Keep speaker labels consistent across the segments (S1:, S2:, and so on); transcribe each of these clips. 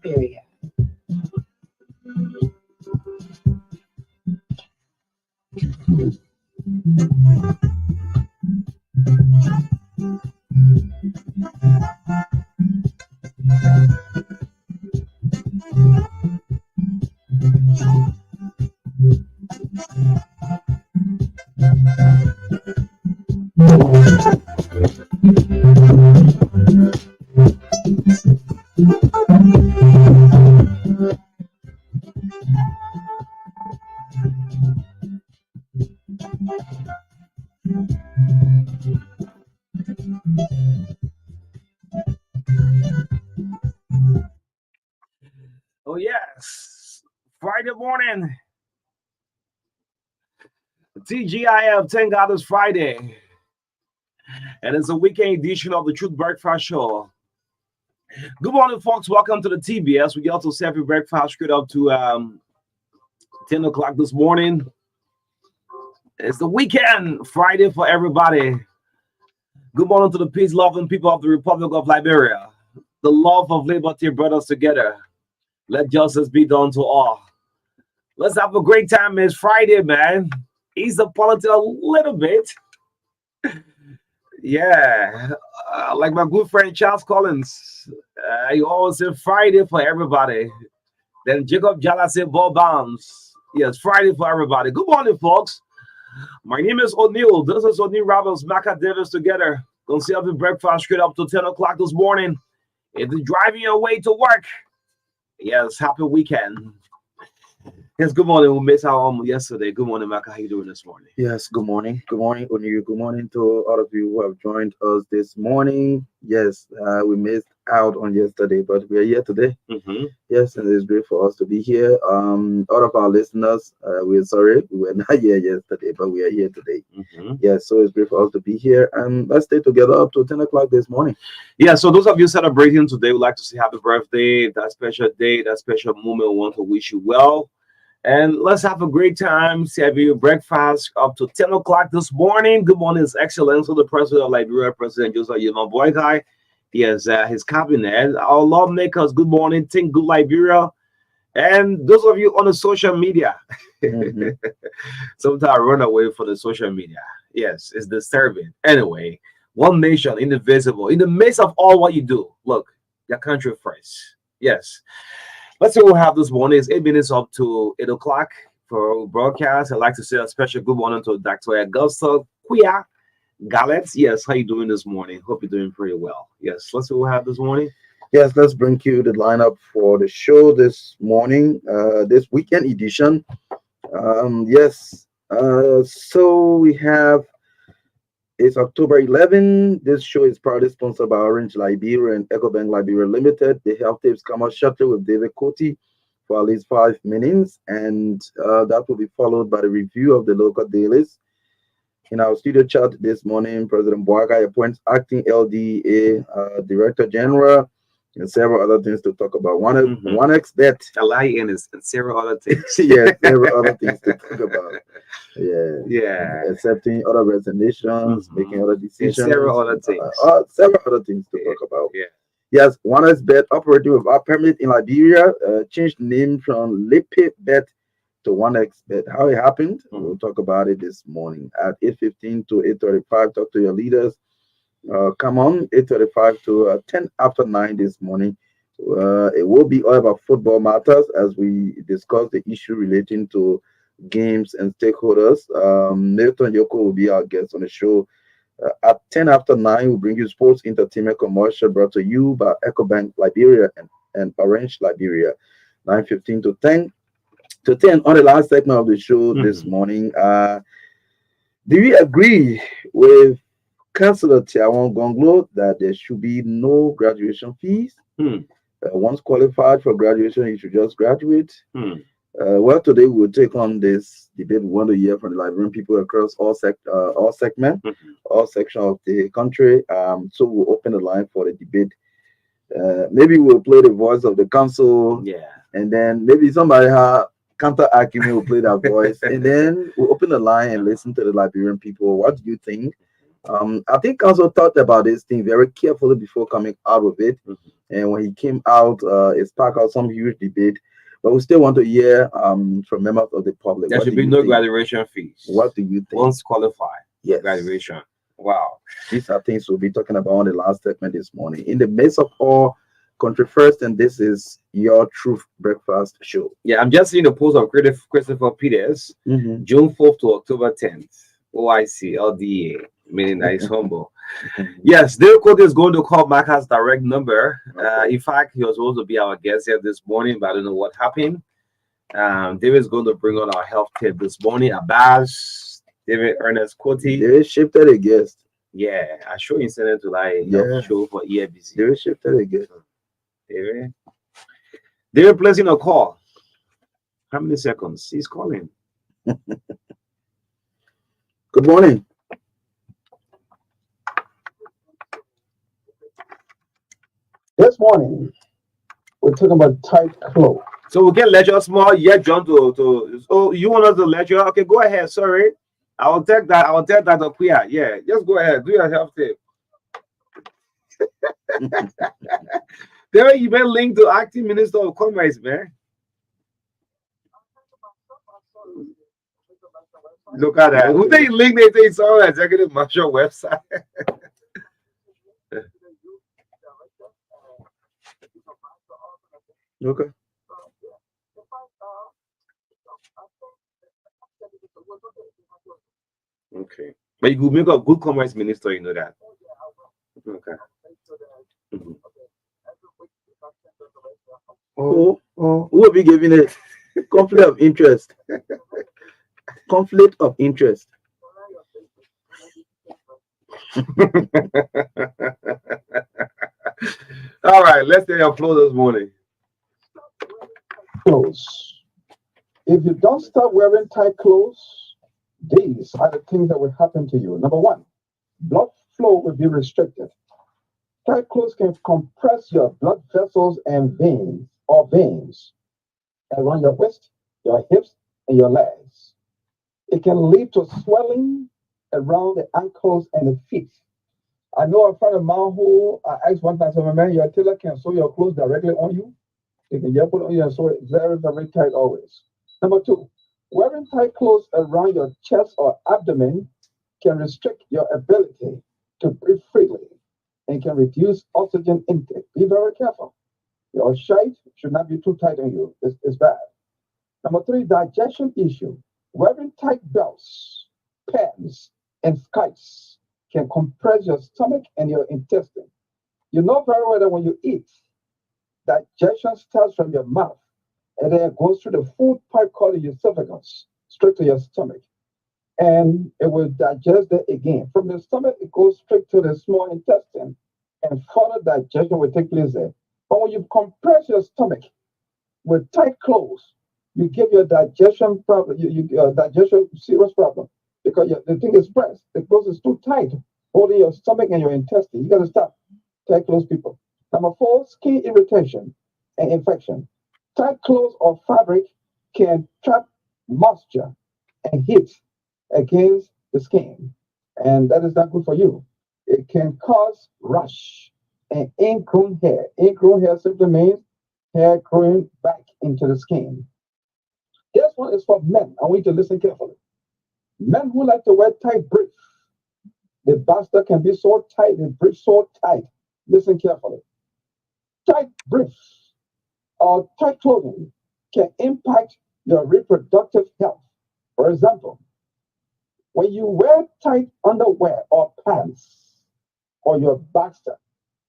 S1: Liberia.
S2: Oh, yes. Friday morning. TGIF, thank God it's Friday. And it's a weekend edition of the Truth Breakfast Show. Good morning, folks. Welcome to the TBS. We also serve you breakfast straight up to 10 o'clock this morning. It's the weekend, Friday for everybody. Good morning to the peace loving people of the Republic of Liberia. The love of liberty brought us together. Let justice be done to all. Let's have a great time. It's Friday, man. Ease the politics a little bit. Yeah. Like my good friend Charles Collins. He always said Friday for everybody. Then Jacob Jala said ball bounce. Yes, Friday for everybody. Good morning, folks. My name is O'Neill. This is O'Neill Roberts, Marka Davis together. Gonna see having breakfast straight up to 10 o'clock this morning. If you're driving your way to work, yes, happy weekend. Yes, good morning. We missed our yesterday. Good morning, Marka. How you doing this morning?
S3: Yes, good morning. Good morning, Oniru. Good morning to all of you who have joined us this morning. Yes, we missed out on yesterday, but we are here today.
S2: Mm-hmm.
S3: Yes, and it's great for us to be here. All of our listeners, we're sorry we were not here yesterday, but we are here today.
S2: Mm-hmm.
S3: Yes, so it's great for us to be here, and let's stay together up to 10 o'clock this morning.
S2: Yeah, so those of you celebrating today, would like to say happy birthday, that special day, that special moment. We want to wish you well. And let's have a great time. Serve you breakfast up to 10 o'clock this morning. Good morning, His Excellency, the President of Liberia, President Joseph Yema Boykai. Yes, his cabinet. Our lawmakers, good morning. Think good Liberia. And those of you on the social media,
S3: Mhm.
S2: sometimes I run away from the social media. Yes, it's disturbing. Anyway, one nation, indivisible. In the midst of all what you do, look, your country first. Yes. Let's see what we have this morning. It's 8 minutes up to 8 o'clock for broadcast. I'd like to say a special good morning to Dr. Augusta Quia Gallet. Yes, how you doing this morning? Hope you're doing pretty well. Yes, let's see what we have this morning.
S3: Yes, let's bring you the lineup for the show this morning, this weekend edition. Yes, so we have it's October 11. This show is proudly sponsored by Orange Liberia and EcoBank Liberia Limited. The health tips come out shortly with David Coty for at least 5 minutes, and that will be followed by the review of the local dailies. In our studio chat this morning, President Boakai appoints acting LDA Director General and several other things to talk about. One expert,
S2: A lie in is and several other things.
S3: yes, several other things to talk about. Yeah,
S2: Yeah.
S3: accepting other resignations, making other
S2: And
S3: decisions,
S2: several other things.
S3: several other things to talk about.
S2: Yeah.
S3: Yes, one expert operating without permit in Liberia changed name from Lepe Bet to one expert. How it happened, we'll talk about it this morning at 8:15 to 8:35. Talk to your leaders. Come on, 8:35 to 10 after 9 this morning. It will be all about football matters as we discuss the issue relating to games and stakeholders. Milton Yoko will be our guest on the show. At 10 after 9, we'll bring you sports entertainment commercial brought to you by EcoBank Liberia and Orange Liberia. 9:15 to 10 on the last segment of the show this morning. Do you agree with Councillor Tiawan Gonglo that there should be no graduation fees?
S2: Hmm.
S3: Once qualified for graduation, you should just graduate.
S2: Hmm.
S3: Well, today we'll take on this debate. We want to hear from the Liberian people across all segments, all sections of the country. So we'll open the line for the debate. Maybe we'll play the voice of the council,
S2: Yeah.
S3: and then maybe somebody counter argument will play that voice, and then we'll open the line and listen to the Liberian people. What do you think? I think also thought about this thing very carefully before coming out of it.
S2: Mhm.
S3: And when he came out, it sparked out some huge debate. But we still want to hear from members of the public.
S2: There
S3: What
S2: should
S3: do
S2: be
S3: you
S2: no
S3: think?
S2: graduation fees
S3: What do you think?
S2: once qualified for
S3: Yes.
S2: graduation. Wow.
S3: These are things we'll be talking about on the last segment this morning. In the midst of all country first, and this is your Truth Breakfast Show.
S2: Yeah, I'm just seeing the post of Christopher Peters,
S3: Mhm.
S2: June 4th to October 10th. OIC, LDA, meaning that he's humble.
S3: Mhm.
S2: Yes, Dale Code is going to call Marka's direct number.
S3: Okay.
S2: In fact, he was supposed to be our guest here this morning, but I don't know what happened. David is going to bring on our health tip this morning. Abbas, David Ernest Coty.
S3: They shifted a guest.
S2: Yeah, I sure you sent it to like health
S3: Yeah,
S2: show for EABC.
S3: they shifted a guest.
S2: David, David placing a call. How many seconds? He's calling.
S3: Good morning.
S1: This morning, we're talking about tight clothes.
S2: So we can lecture small yet John to oh you want us to lecture? Okay, go ahead. Sorry. I will take that to queer. Yeah, just go ahead. Do your health tip. There you been linked to acting minister of commerce, man. Look at that. Who they link they say it's on executive marshal website?
S3: Okay.
S2: Okay. But you could make a good commerce minister, you know that. Okay. Mhm.
S3: Who will be giving it conflict of interest? Conflict of interest.
S2: All right, let's get your flow this morning.
S1: Clothes. If you don't start wearing tight clothes, these are the things that will happen to you. Number one, blood flow will be restricted. Tight clothes can compress your blood vessels and veins around your waist, your hips, and your legs. It can lead to swelling around the ankles and the feet. I know a friend of mine who I asked one time, I said, man, your tailor can sew your clothes directly on you. They can just put on you and sew it very, very tight always. Number two, wearing tight clothes around your chest or abdomen can restrict your ability to breathe freely and can reduce oxygen intake. Be very careful. Your shirt should not be too tight on you. It's bad. Number three, digestion issue. Wearing tight belts, pants, and skirts can compress your stomach and your intestine. You know very well that when you eat, digestion starts from your mouth and then it goes through the food pipe called the esophagus, straight to your stomach. And it will digest it again. From the stomach, it goes straight to the small intestine, and further digestion will take place there. But when you compress your stomach with tight clothes, you give your digestion problem, digestion serious problem because the thing is pressed. The clothes is too tight, holding your stomach and your intestine. You got to stop tight clothes, people. Number four, skin irritation and infection. Tight clothes or fabric can trap moisture and heat against the skin, and that is not good for you. It can cause rash and ingrown hair. Ingrown hair simply means hair growing back into the skin. This one is for men. I want you to listen carefully. Men who like to wear tight briefs, the bastard can be so tight, the brief so tight. Listen carefully. Tight briefs or tight clothing can impact your reproductive health. For example, when you wear tight underwear or pants or your boxer,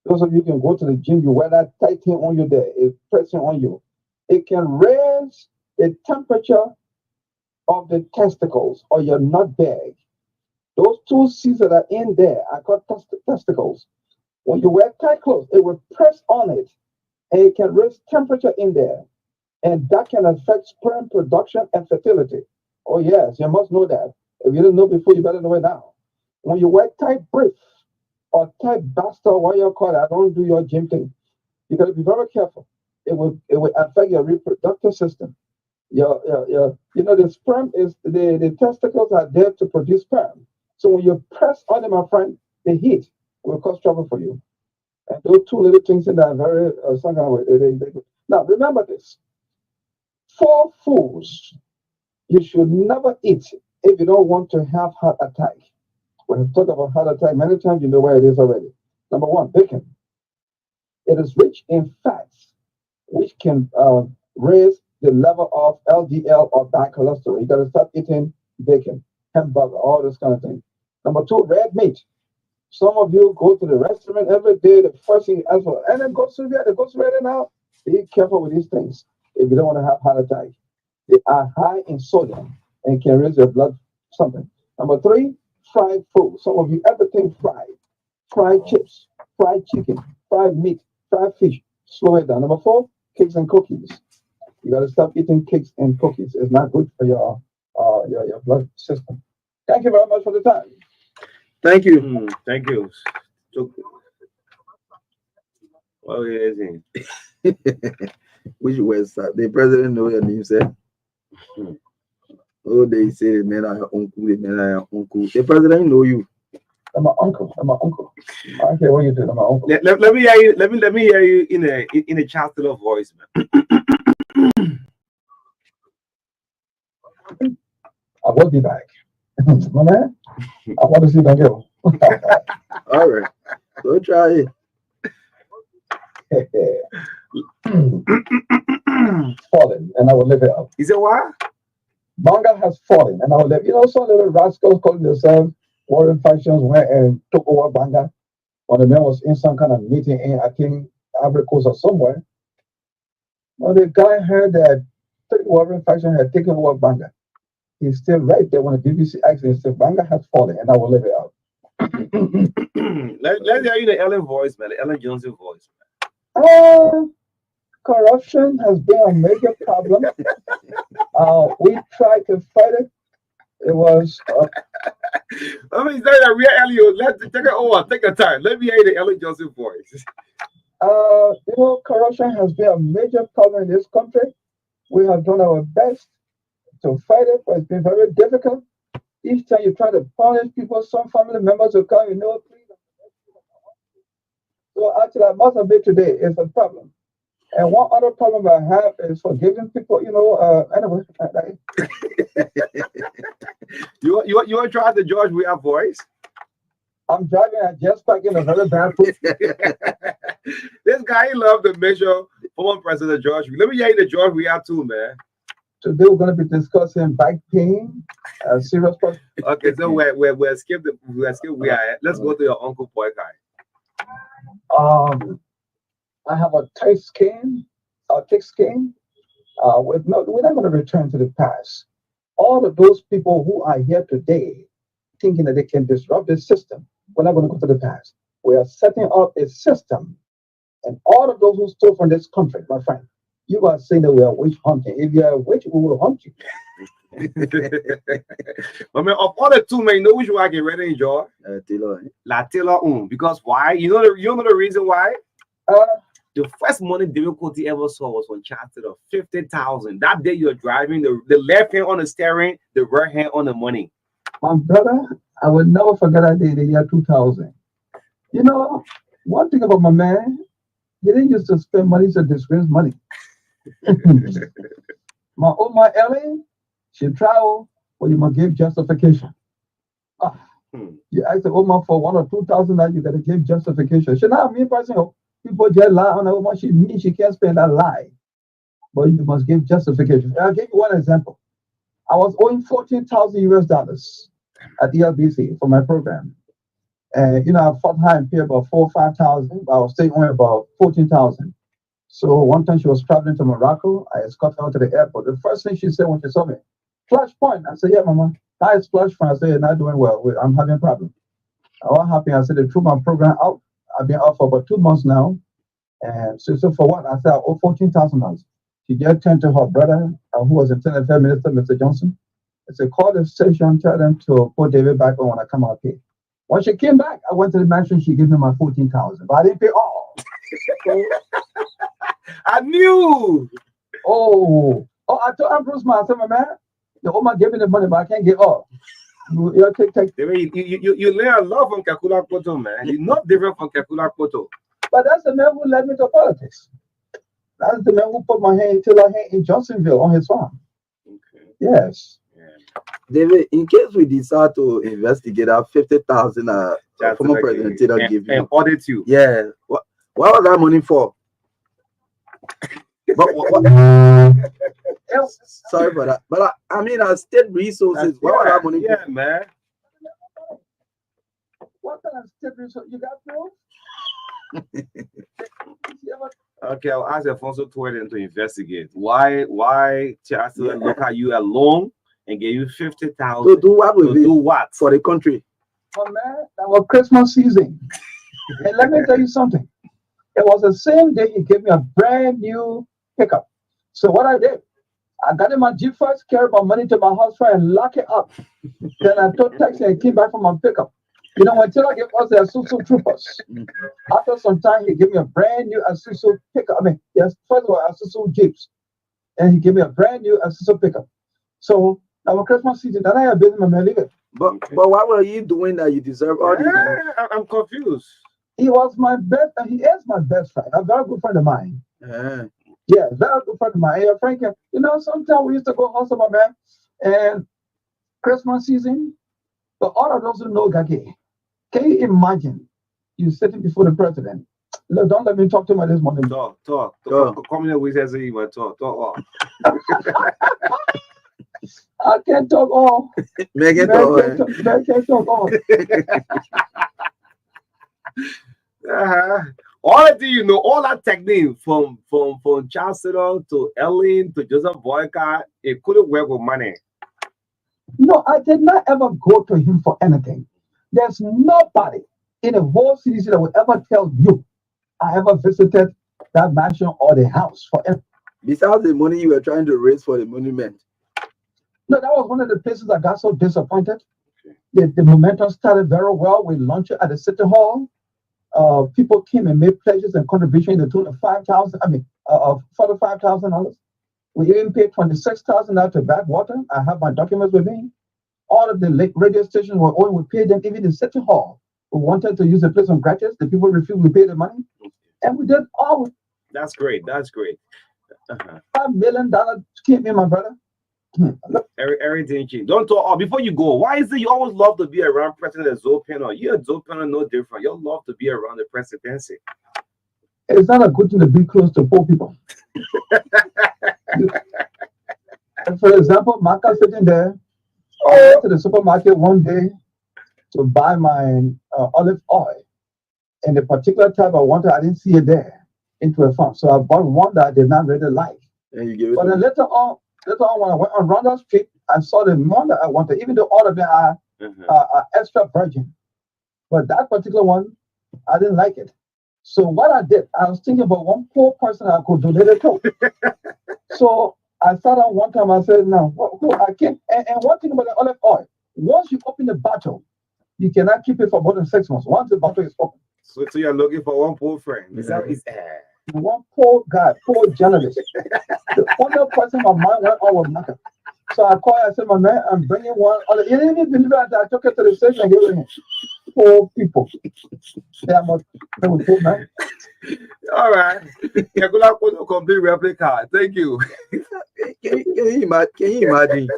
S1: those of you can go to the gym, you wear that tight thing on you there, it's pressing on you. It can raise the temperature of the testicles or your nut bag. Those two seeds that are in there are called testicles. When you wear tight clothes, it will press on it and it can raise temperature in there. And that can affect sperm production and fertility. Oh, yes, you must know that. If you didn't know before, you better know it now. When you wear tight briefs or tight bastard, what you call it, I don't do your gym thing. You got to be very careful. It will affect your reproductive system. The sperm is the testicles are there to produce sperm. So when you press on them, my friend, the heat will cause trouble for you. And those two little things in that very Sangar, now remember this: four foods you should never eat if you don't want to have heart attack. When we talk about heart attack, many times you know where it is already. Number one, bacon. It is rich in fats, which can raise the level of LDL or bad cholesterol. You got to start eating bacon, hamburger, all this kind of thing. Number two, red meat. Some of you go to the restaurant every day. The first thing you ask for, and then goes to the goes ready now. Be careful with these things if you don't want to have heart attack. They are high in sodium and can raise your blood something. Number three, fried food. Some of you everything fried, fried chips, fried chicken, fried meat, fried fish. Slow it down. Number four, cakes and cookies. You got to stop eating cakes and cookies. It's not good for your blood system. Thank you very much for the time.
S3: Thank you.
S2: Thank you. So, what is it?
S3: Which website? The president know your name, sir. Oh, they say the men are your uncle, the men are your uncle. The president know you.
S1: I'm my uncle. I'm my uncle. I don't care what you do. I'm my uncle.
S2: Let me hear you. Let me hear you in a chancellor voice, man.
S1: I will be back. My man, I want to see that girl.
S3: All right. Go try it.
S1: Fallen, and I will live it up.
S2: He said, what?
S1: Banga has fallen, and I will live. You know, some little rascals calling themselves warring factions went and took over Banga. When the man was in some kind of meeting in, I think, Ivory Coast or somewhere. Well, the guy heard that three warring factions had taken over Banga. He's still right there when the BBC asked him, he said, Banga has fallen, and I will live it out.
S2: Let's hear you the Ellen voice, man. The Ellen Johnson voice.
S1: Corruption has been a major problem. We tried to fight it. It was.
S2: Let me say that real Elliot. Let's take it over. Take your time. Let me hear the Ellen Johnson voice.
S1: You know, corruption has been a major problem in this country. We have done our best to fight it, but it's been very difficult. Each time you try to punish people, some family members will come, please. So actually, I must admit today is a problem. And one other problem I have is forgiving people, anyway.
S2: You want to try the George Weah voice?
S1: I'm driving, I just back in a very bad foot.
S2: This guy, he loved to measure former President George Weah. Let me hear you the George Weah too, man.
S1: Today we're going to be discussing back pain, serious problem.
S2: Okay, so we're skip Weah. Let's go to your Uncle Boy guy.
S1: I have a thick skin. We're not going to return to the past. All of those people who are here today thinking that they can disrupt the system, we're not going to go to the past. We are setting up a system. And all of those who stole from this country, my friend, you are saying that we are witch hunting. If you are a witch, we will hunt you.
S2: But man, of all the two, man, you know which one I can really enjoy? Taylor. Because why? You know the reason why? The first money difficulty ever saw was on charted of 50,000. That day you're driving, the left hand on the steering, the right hand on the money.
S1: My brother, I will never forget that day, the year 2000. You know, one thing about my man, he didn't used to spend money to disgrace money. my Ellie, she travel, but you must give justification. You ask the woman for 1,000 or 2,000 that you gotta give justification. She not me personally. People just lie on a woman. She means she can't spend that lie. But you must give justification. I'll give you one example. I was owing $14,000 at ELBC for my program. And I fought high and pay about 4,000 or 5,000, but I was still owing about 14,000. So one time she was traveling to Morocco, I escorted her to the airport. The first thing she said when she saw me, Flash Point. I said, yeah, mama. Hi, it's Flash Point. I said, you're not doing well. I'm having a problem. What happened? I said, they threw my program out. I've been out for about 2 months now. And she said, for what? I said, I owe $14,000. She just turned to her brother, who was Internal Affairs Minister, Mr. Johnson. I said, call the station, tell them to put David back on when I come out here. When she came back, I went to the mansion. She gave me my $14,000, but I didn't pay all.
S2: I knew.
S1: I told Ambrose, I said, my man, the woman gave me the money, but I can't get all. You take.
S2: You learn a lot from Kakula Koto, man. You're not different from Kakula Koto.
S1: But that's the man who led me to politics. That's the man who put my hand till I hand in Johnsonville on his farm.
S2: Okay.
S1: Yes.
S2: Yeah.
S3: David, in case we decide to investigate that 50,000 former president Taylor gave you
S2: and audit you.
S3: Yeah. What was that money for? But sorry for that. But I mean, our state resources. What was that money
S2: for?
S3: Yeah,
S2: man.
S1: What kind of state resources you got, bro?
S2: Okay, I'll ask Alfonso Twitter to investigate. Why Chancellor look at you alone and give you 50,000
S3: to do what with
S2: to do what
S3: for the country?
S1: Oh man, that was Christmas season. And let me tell you something. It was the same day he gave me a brand new pickup. So what I did, I got in my Jeep first, carried my money to my house, try and lock it up. Then I took taxi and came back from my pickup. You know, until I get us the Asusu troopers. After some time, he gave me a brand new Asusu pickup. I mean, yes, first of all, Asusu Jeeps. And he gave me a brand new Asusu pickup. So our Christmas season, then I have been in my league.
S3: But what were you doing that you deserve all these?
S2: I'm confused.
S1: He was my best, and he is my best friend. A very good friend of mine. Yeah, very good friend of mine. Hey, Frank, you know, sometimes we used to go house of my man, and Christmas season, but all of those who know Gage, can you imagine you sitting before the president? Look, don't let me talk to him this morning.
S2: Talk. Come here with us, you talk.
S1: I can't talk all.
S3: Man can't
S1: talk all.
S2: All that you know, all that technique from Chancellor to Ellen to Joseph Boycott, it couldn't work with money.
S1: No, I did not ever go to him for anything. There's nobody in the whole city that will ever tell you I ever visited that mansion or the house for him.
S3: Besides the money you were trying to raise for the monument.
S1: No, that was one of the places I got so disappointed. The momentum started very well. We launched it at the City Hall. People came and made pledges and contributions in the tune of $45,000. We even paid $26,000 to Backwater. I have my documents with me. All of the radio stations were on. We paid them. Even the City Hall, we wanted to use the place on gratis. The people refused. We paid the money, and we did all.
S2: That's great.
S1: $5 million came in, my brother.
S2: Everything changed. Don't talk. Before you go, why is it you always love to be around President Zopino? You're a Zopino, no different. You love to be around the presidency.
S1: It's not a good thing to be close to poor people. For example, Marka sitting there. I went to the supermarket one day to buy my olive oil, and the particular type I wanted, I didn't see it there into a farm. So I bought one that I did not really like.
S3: And you give it.
S1: But then later on, when I went on Ronda Street, I saw the one that I wanted, even though all of them are extra virgin. But that particular one, I didn't like it. So what I did, I was thinking about one poor person I could donate it to. So I sat down one time, I said, no, I can't. And one thing about the olive oil, once you open the bottle, you cannot keep it for more than 6 months. Once the bottle is open.
S2: So you're looking for one poor friend. Is that
S1: one poor guy, poor journalist. The only person my mind went on was Marka. So I called, I said, my man, I'm bringing one. He didn't even believe it. I took it to the station and gave it to him. Poor people. They were poor, man.
S2: All right. You're complete replica. Thank you.
S3: Can you imagine?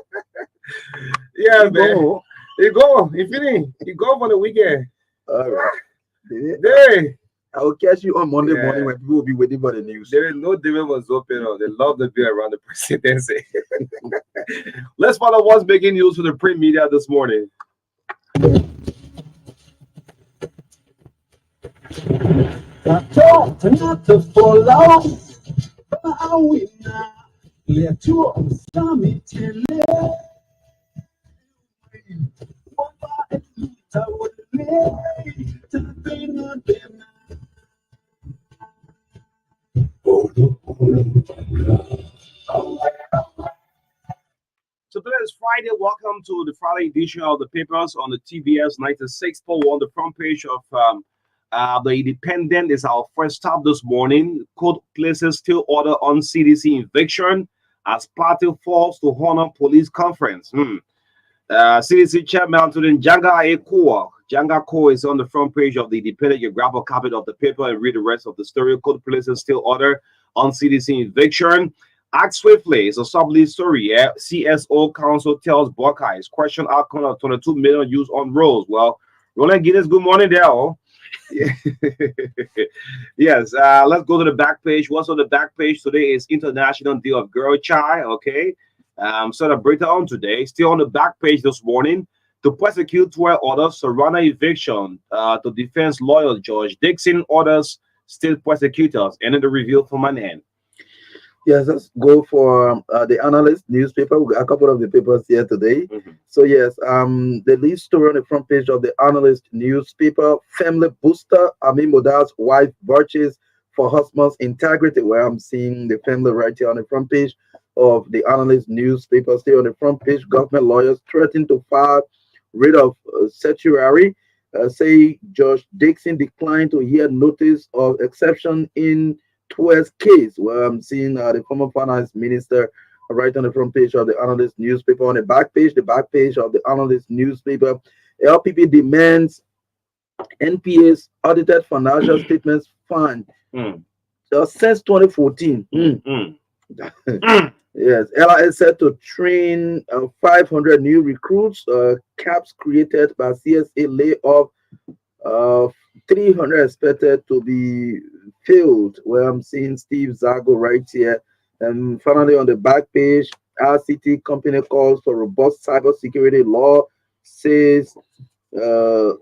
S2: Yeah, man. You go. You finish. You go for the weekend.
S3: All right.
S2: Hey.
S3: I will catch you on Monday morning when people will be waiting for the news.
S2: There is no difference with Zopino. They love to be around the presidency. Let's find out what's making news for the print media this morning. So today is Friday. Welcome to the Friday edition of the papers on the TBS 96 poll on the front page of the Independent. Is our first stop this morning. Court places still order on CDC eviction as party falls to honor police conference. CDC chairman to the Janga Ko is on the front page of the Independent. You grab a copy of the paper and read the rest of the story. Code places still order on CDC eviction. Act swiftly. It's a sub-lead story. Yeah? CSO Council tells Buckeyes question outcome of 22 million used on rolls. Well, Roland Guinness, good morning there. Oh. Yes, let's go to the back page. What's on the back page today is International Day of Girl Child. Okay, celebrated on today. Still on the back page this morning. To prosecute 12 orders surrender eviction to defense lawyer George Dixon orders state prosecutors. And in the review from my hand.
S3: Yes, let's go for the analyst newspaper. We got a couple of the papers here today.
S2: Mhm.
S3: So yes, the lead story on the front page of the analyst newspaper: family booster. Amin Modal's wife vouches for husband's integrity. Where I'm seeing the family right here on the front page of the analyst newspaper. Still on the front page, government lawyers threaten to file writ of certiorari. Say Judge Dixon declined to hear notice of exception in Twelve's case. Where I'm seeing the former finance minister right on the front page of the analyst newspaper. On the back page of the analyst newspaper, LPP demands NPA's audited financial statements fund
S2: Mm,
S3: since 2014.
S2: mm, mm.
S3: Yes, LIS said to train 500 new recruits. Caps created by CSA layoff. Uh, 300 expected to be filled. Where I'm seeing Steve Zago right here. And finally, on the back page, RCT company calls for robust cybersecurity law. Says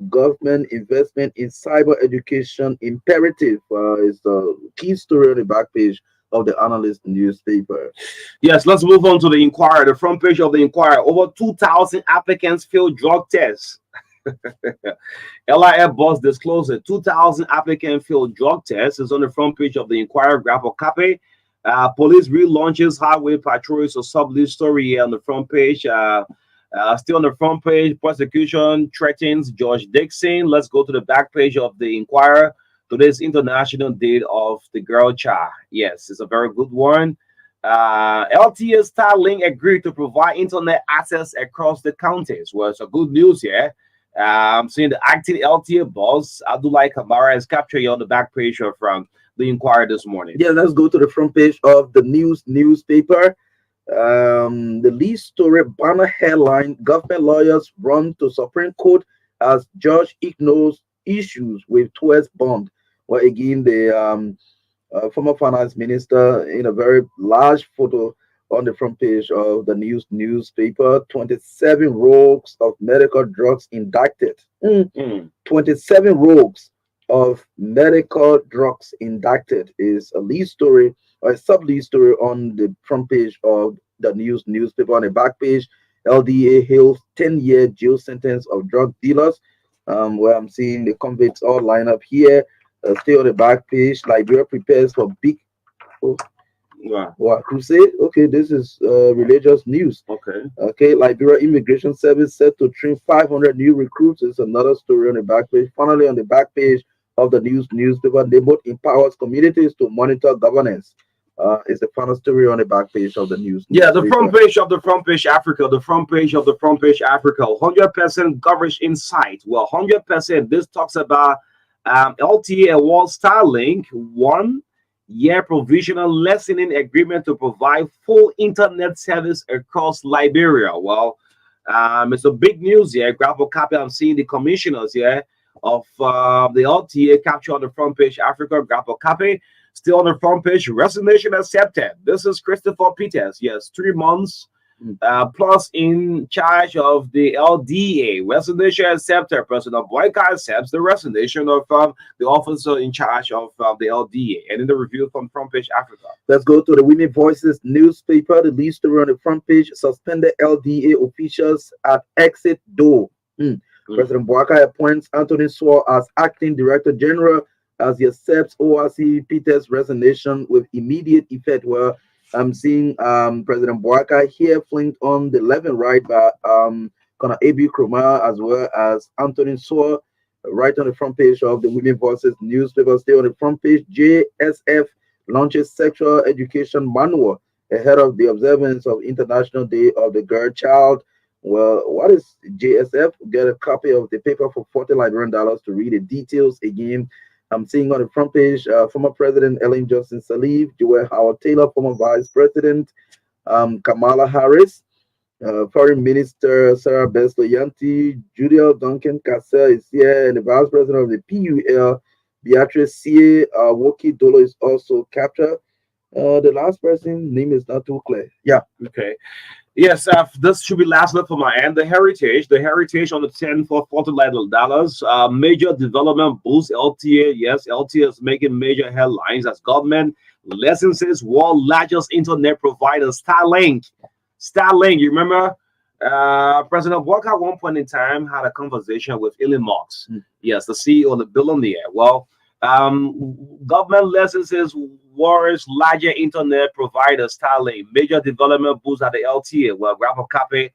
S3: government investment in cyber education imperative. Is the key story on the back page of the analyst newspaper.
S2: Yes, let's move on to the Inquirer. The front page of the Inquirer. Over 2,000 applicants failed drug tests. LIF boss disclosed that 2,000 applicant failed drug tests. Is on the front page of the Inquirer. Grab a copy. Police relaunches highway patrol. Is a sub-lead story here on the front page. Still on the front page, prosecution threatens George Dixon. Let's go to the back page of the Inquirer. Today's International Day of the Girl Child. Yes, it's a very good one. LTA Starlink agreed to provide internet access across the counties. Well, it's a good news here. I'm seeing the acting LTA boss, Abdullah Kamara, is captured here on the back page from the Inquirer this morning.
S3: Yeah, let's go to the front page of the newspaper. The lead story banner headline: government lawyers run to Supreme Court as judge ignores issues with 12 bond. Well, again, the former finance minister in a very large photo on the front page of the newspaper. 27 rogues of medical drugs indicted. 27 rogues of medical drugs indicted is a lead story or a sub-lead story on the front page of the newspaper. On the back page, LDA hails 10-year jail sentence of drug dealers. Where I'm seeing the convicts all line up here. Stay on the back page. Liberia prepares for big crusade. Okay, this is religious news. Okay, Liberia Immigration Service set to train 500 new recruits. Is another story on the back page. Finally, on the back page of the newspaper, they both empowers communities to monitor governance. Is the final story on the back page of the news.
S2: Yeah, the front page of the front page Africa. The front page of the front page Africa. 100% coverage in sight. Well, 100%. This talks about LTA awards Starlink 1-year provisional licensing agreement to provide full internet service across Liberia. Well, it's a big news here. Grab a copy. I'm seeing the commissioners here of the LTA capture on the front page Africa. Grab a copy. Still on the front page, resignation accepted. This is Christopher Peters. Yes, 3 months plus in charge of the LDA. Resignation accepted. President Boyka accepts the resignation of the officer in charge of the LDA. And in the review from Front Page Africa.
S3: Let's go to the Women Voices newspaper. The lead story on the front page: suspended LDA officials at exit door. President Boyka appoints Anthony Sewell as acting director general as he accepts ORC Peters' resignation with immediate effect. Where I'm seeing President Boyka here flanked on the 11th right by Connor A.B. Kroma as well as Anthony Sewell right on the front page of the Women Voices newspaper. Stay on the front page. JSF launches sexual education manual ahead of the observance of International Day of the Girl Child. Well, what is JSF? Get a copy of the paper for $40 to read the details again. I'm seeing on the front page, former President Ellen Johnson Sirleaf, Joel Howard Taylor, former Vice President Kamala Harris, Foreign Minister Sarah Yanti, Julia Duncan Cassell is here, and the Vice President of the PUL, Beatrice C. Woki Dolo is also captured. The last person name is not too clear. Yeah.
S2: Okay. Yes, this should be last look for my end. The heritage on the 10 for $40. Major development boost LTA. Yes, LTA is making major headlines as government licenses world largest internet provider Starlink. Starlink, you remember? President Walker at one point in time had a conversation with Elon Musk. Yes, the CEO of the billionaire. Well, government licenses world's larger internet provider Starlink. Major development boost at the LTA. Well, grab a copy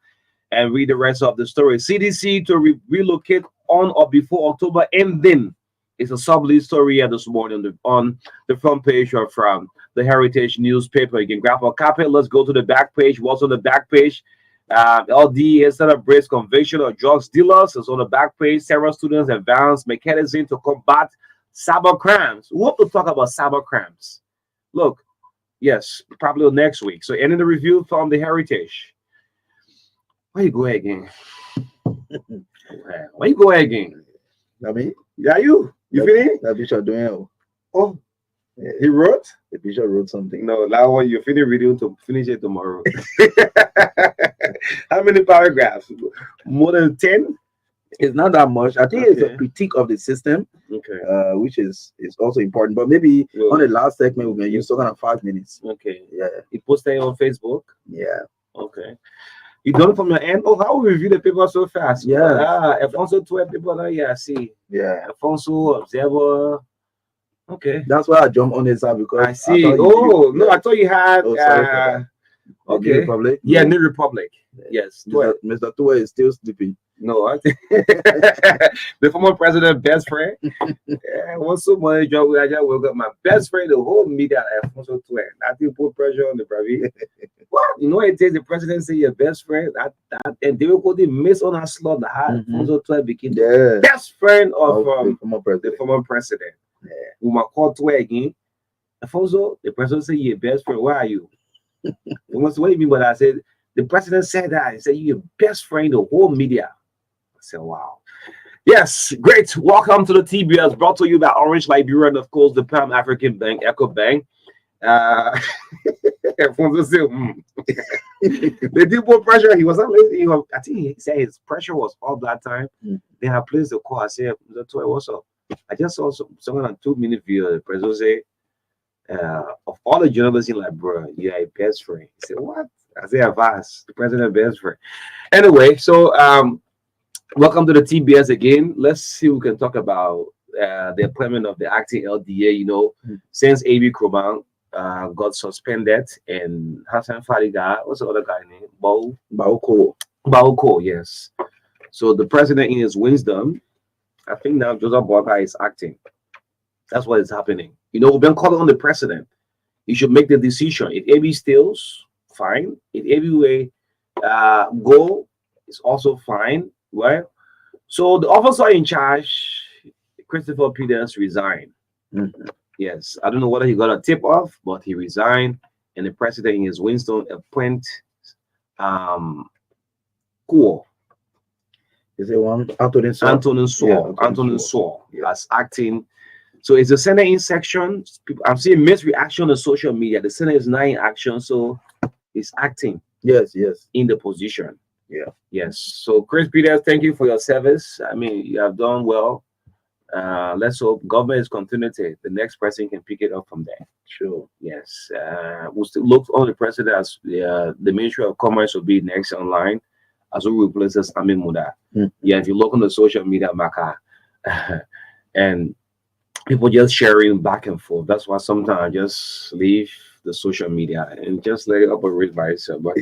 S2: and read the rest of the story. CDC to relocate on or before October ending. It's a sub-lead story here this morning on the front page of from the Heritage newspaper. You can grab a copy. Let's go to the back page. What's on the back page? LD celebrates conviction of drugs dealers. It's on the back page. Several students advance mechanism to combat cyber crimes. We want to talk about cyber crimes. Look, yes, probably next week. So, ending the review from the Heritage. Where you go again? Where you go again?
S3: I mean,
S2: Yeah, you finish?
S3: that bishop doing it.
S2: Oh, he wrote?
S3: The bishop wrote something.
S2: No, that one you finish reading to finish it tomorrow. How many paragraphs? More than 10?
S3: It's not that much. I think it's a
S2: Okay.
S3: critique of the system,
S2: Okay.
S3: which is also important. But maybe
S2: Well,
S3: on the last segment, we're going to use talking about 5 minutes.
S2: Okay.
S3: Yeah,
S2: You posted it on Facebook?
S3: yeah.
S2: Okay. You done it from your end? Oh, how we review the paper so fast?
S3: Yeah.
S2: Alfonso 12 people now. Yeah, I see.
S3: Yeah.
S2: Alfonso, Observer. Okay.
S3: That's why I jumped on this app because
S2: I see.
S3: thought
S2: Oh, no,
S3: yeah.
S2: I thought you had.
S3: Oh, sorry for that. The New
S2: Okay.
S3: Republic.
S2: Yeah,
S3: No.
S2: New Republic. Yes.
S3: Mr. Tua is still sleeping.
S2: No, I think the former president best friend. Yeah, what's so much job I just woke up my best friend, the whole media Alfonso Twin. I think put pressure on the private. What? You know it takes the president say your best friend and they will go the miss on our slot the hard Alfonso Twin became the
S3: Yeah.
S2: best friend of
S3: the former
S2: the
S3: president.
S2: former president.
S3: Yeah.
S2: We might call Twin again. Alfonso, the president say your best friend. Where are you? What do you mean by that? I said the president said that. He said you're your best friend, the whole media. I said, wow. Yes, great. Welcome to the TBS, brought to you by Orange Liberia and, of course, the Pan African Bank, Echo Bank. Alfonso said, they did put pressure. He was not lazy. I think he said his pressure was off that time. Then I placed the call. I said, what's up? I just saw someone on 2-minute video. The president say, of all the journalists in Liberia, you're a best friend. He said, what? I said, Avaz, the president best friend. Anyway, so welcome to the TBS again. Let's see if we can talk about the appointment of the acting LDA. You know, since A.B. Kroban got suspended and Hassan Fariga, what's the other guy name? Bauko, yes. So the president, in his wisdom, I think now Joseph Boakai is acting. That's what is happening. You know, we've been calling on the president. He should make the decision. If AB steals, fine. If AB way go, it's also fine. Right? So the officer in charge, Christopher Peters, resigned. Yes, I don't know whether he got a tip off, but he resigned, and the president in his wisdom appoint Kuo.
S3: Is it one? Antonin
S2: Saul as acting. So it's a Senate in section. I'm seeing mixed reaction on social media. The Senate is not in action, so it's acting.
S3: Yes.
S2: In the position.
S3: Yeah.
S2: Yes. So Chris Peters, thank you for your service. I mean, you have done well. Let's hope government is continuity. The next person can pick it up from there.
S3: Sure.
S2: Yes. We'll still look on the president as the Ministry of Commerce will be next online as we replace Amin Muda. Yeah, if you look on the social media, Marka, and people just sharing back and forth. That's why sometimes I just leave the social media and just let it operate by itself. But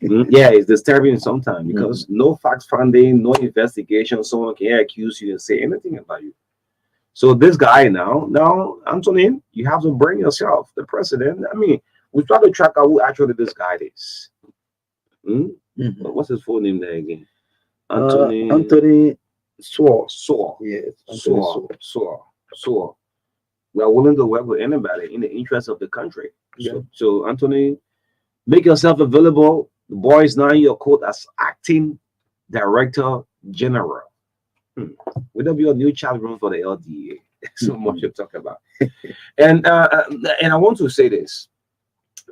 S2: yeah, it's disturbing sometimes because no facts finding, no investigation, someone can accuse you and say anything about you. So this guy now, Antonin, you have to bring yourself, the president. I mean, we try to track out who actually this guy is. What's his full name there again? Anthony
S3: Anthony Swore.
S2: Saw.
S3: Yes, Anthony
S2: Saw. We are willing to work with anybody in the interest of the country.
S3: Yeah.
S2: So Anthony, make yourself available. The boy is now in your court as acting director general. Will there be a new chat room for the LDA? So much to talk about. And I want to say this.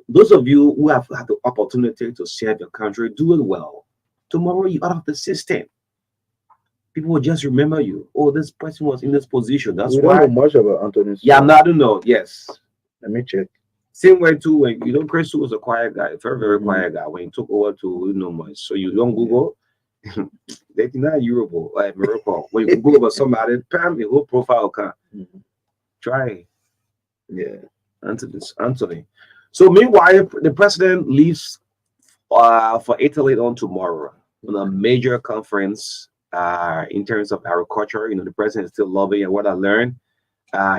S2: Those of you who have had the opportunity to serve your country, do it well. Tomorrow you're out of the system. People will just remember you. Oh, this person was in this position. That's
S3: We
S2: why.
S3: don't know much about Anthony.
S2: Yeah, I don't know. Yes.
S3: Let me check.
S2: Same way too, when Chris was a quiet guy, very, very quiet guy. When he took over to much. So you don't Google 89 euro like miracle. When you Google about somebody, bam, the whole profile can try.
S3: Yeah.
S2: Anthony. So meanwhile, the president leaves for Italy on tomorrow on a major conference in terms of agriculture. The president is still lobbying, and what I learned,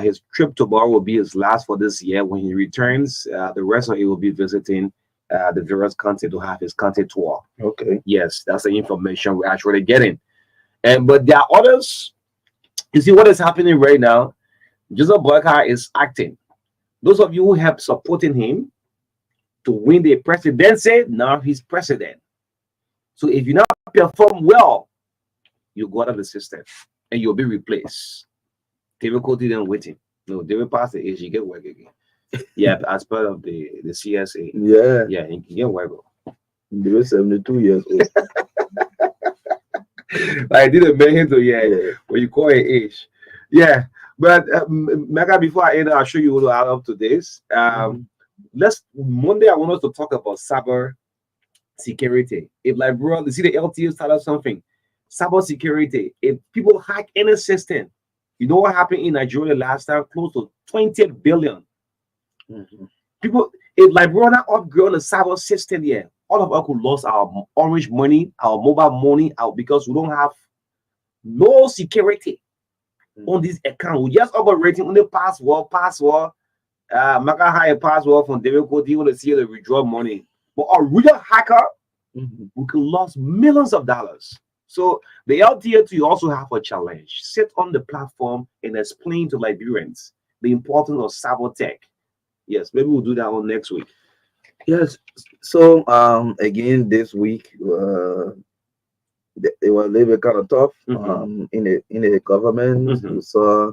S2: his trip tomorrow will be his last for this year. When he returns, the rest of it will be visiting the various countries to have his country tour.
S3: Okay.
S2: Yes, that's the information we're actually getting. But there are others. You see what is happening right now? Joseph Boyka is acting. Those of you who have supporting him to win the presidency, now he's president. So if you not perform well, you go out of the system and you'll be replaced. David Cody didn't waiting. No, David passed the age, you get work again. Yeah, as part of the CSA.
S3: Yeah.
S2: Yeah, you can get work.
S3: David 72 years old.
S2: I didn't mention to when you call it age. Yeah. But Mega, before I end, I'll show you what I up to this. Monday I want us to talk about cyber security. If like bro, you see the LTO started something. Cyber security. If people hack any system, you know what happened in Nigeria last time? Close to 20 billion. People, if like bro, not upgrade on the cyber system here, all of us could lose our orange money, our mobile money out because we don't have no security on this account. We just operating on the password. Marka had a password from David Cody. You want to see the withdraw money. But a real hacker, we could lose millions of dollars. So the LTA2 also have a challenge. Sit on the platform and explain to Liberians the importance of cyber tech. Yes, maybe we'll do that one next week.
S3: Yes. So again this week it was a little bit kind of tough in the government. We saw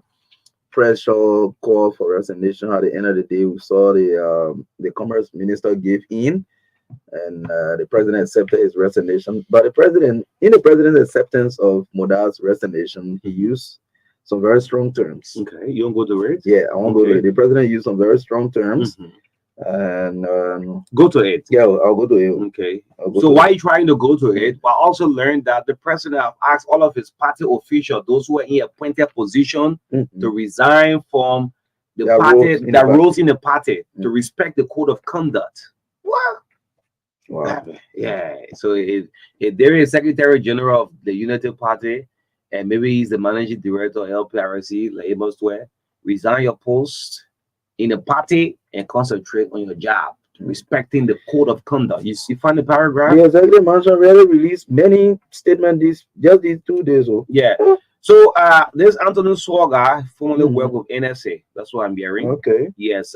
S3: pressure call for resignation. At the end of the day, we saw the commerce minister gave in, and the president accepted his resignation. But the president's acceptance of Moda's resignation, he used some very strong terms.
S2: Okay, you want to go to it?
S3: Yeah, I want to go to it. The president used some very strong terms. And
S2: go to it.
S3: Yeah, I'll go to it.
S2: Okay. So why are you trying to go to it? But I also learned that the president have asked all of his party officials, those who are in appointed position, to resign from the party, that roles in the party, to respect the code of conduct. What? Wow. Yeah. So there is Secretary General of the Unity Party, and maybe he's the managing director of LPRC, like Square. Resign your post in the party and concentrate on your job, respecting the code of conduct. You find the paragraph?
S3: Yes, Executive Mansion really released many statements these 2 days ago.
S2: Yeah. So this Anthony Swaga formerly worked with NSA. That's what I'm hearing.
S3: Okay.
S2: Yes.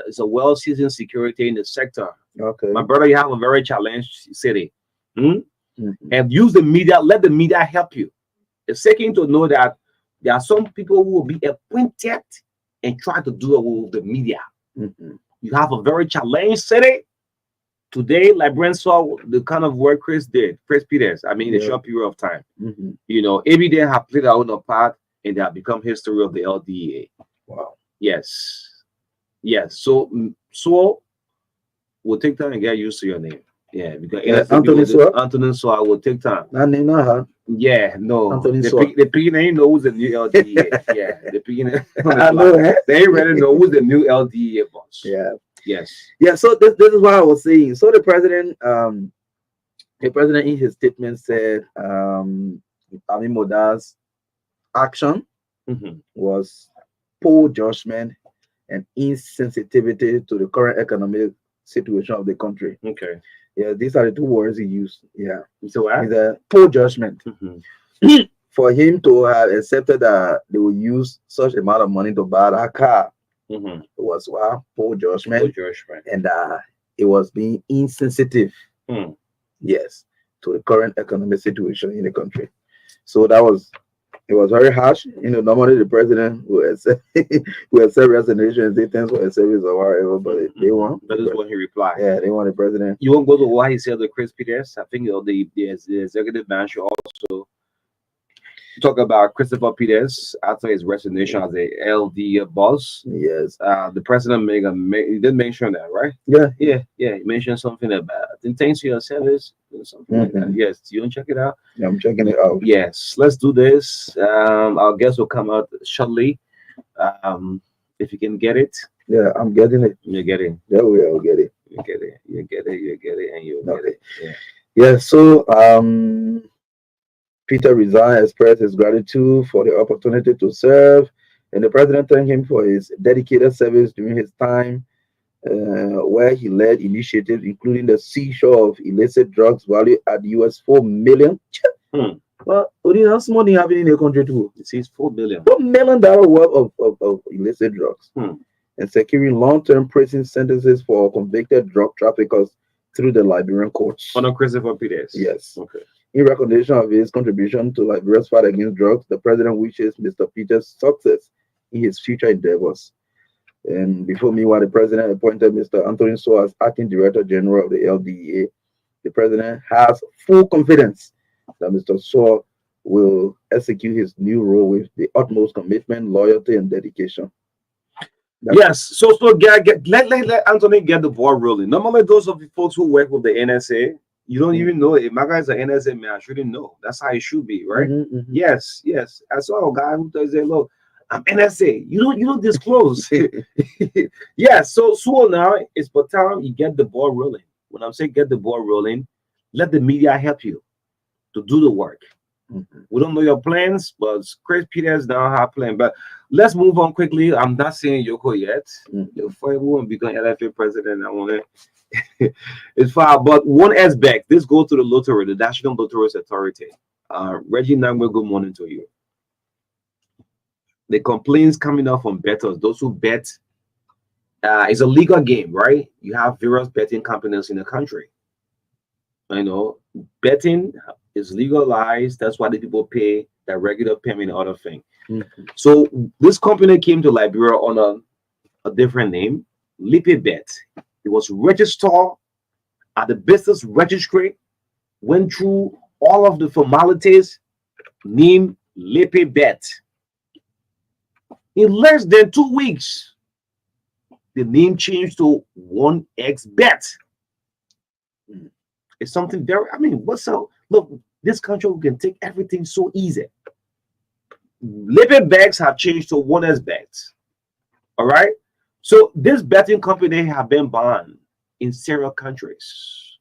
S2: It's a well-seasoned security in the sector.
S3: Okay.
S2: My brother, you have a very challenged city. And use the media. Let the media help you. It's taking to know that there are some people who will be appointed and try to do it with the media. You have a very challenged city. Today, Liberian saw the kind of work Chris Peters, in a short period of time. Every day have played their own part and they have become history of the LDA.
S3: Wow.
S2: Yes. So we'll take time and get used to your name. Yeah, because Anthony Soa will take time. Yeah, no. The picking ain't know who's the new LDA. Yeah, the picking they ain't ready to know who's the new LDA boss.
S3: Yeah.
S2: Yes.
S3: Yeah. So this is what I was saying. So the president in his statement said, Moda's action was poor judgment and insensitivity to the current economic situation of the country.
S2: Okay.
S3: Yeah, these are the two words he used. Yeah,
S2: So what?
S3: it's a poor judgment. For him to have accepted that they will use such amount of money to buy that car, it was poor judgment, and it was being insensitive. Yes, to the current economic situation in the country. So it was very harsh. Normally the president will accept, will accept resignation and say thanks for the service or whatever, but they want.
S2: That is what he replied.
S3: Yeah, they want the president.
S2: You won't go to why he said the Chris Peters. I think the executive branch should also talk about Christopher Peters after his resignation as a LD boss.
S3: Yes.
S2: The president he did mention that, right?
S3: Yeah.
S2: He mentioned something about thanks for your service, something like that. Yes, you want to check it out?
S3: Yeah, I'm checking it out.
S2: Yes, let's do this. Our guest will come out shortly. If you can get it.
S3: Yeah, I'm getting it.
S2: You're getting.
S3: Yeah, we'll get it.
S2: You get it, and you'll get it. Yeah.
S3: Yeah. So Peter resigned, expressed his gratitude for the opportunity to serve, and the president thanked him for his dedicated service during his time, where he led initiatives including the seizure of illicit drugs valued at US $4 million. Well, that's money happening in the country too.
S2: It says $4 billion.
S3: $4 million worth of illicit drugs, and securing long-term prison sentences for convicted drug traffickers through the Liberian courts.
S2: On Christopher Peters.
S3: Yes.
S2: Okay.
S3: In recognition of his contribution to Liberia's fight against drugs, the president wishes Mr. Peters success in his future endeavors. And before me, while the president appointed Mr. Anthony So as acting director general of the LDEA, the president has full confidence that Mr. So will execute his new role with the utmost commitment, loyalty, and dedication.
S2: Yes, so let Anthony get the ball rolling. Normally, those of the folks who work with the NSA, you don't even know if my guy's an NSA man. I shouldn't know. That's how it should be, right? Yes. I saw a guy who does say, "Look, I'm NSA. You don't disclose." Yeah. So now it's for time you get the ball rolling. When I'm saying get the ball rolling, let the media help you to do the work. We don't know your plans, but Chris Peters now have plan. But let's move on quickly. I'm not saying Yoko yet. Before everyone become LFA president, I want to. It's far, but one aspect. This goes to the lottery, the National Lotteries Authority. Reggie Nangwe, good morning to you. The complaints coming up from bettors, those who bet, it's a legal game, right? You have various betting companies in the country. I know betting is legalized. That's why the people pay the regular payment and other thing. So this company came to Liberia on a different name, Lippy Bet. It was registered at the business registry, went through all of the formalities, named Lippy Bet. In less than 2 weeks, the name changed to 1xBet. It's something very, what's up? Look, this country can take everything so easy. Lippy Bets have changed to 1xBet. All right. So this betting company have been banned in several countries.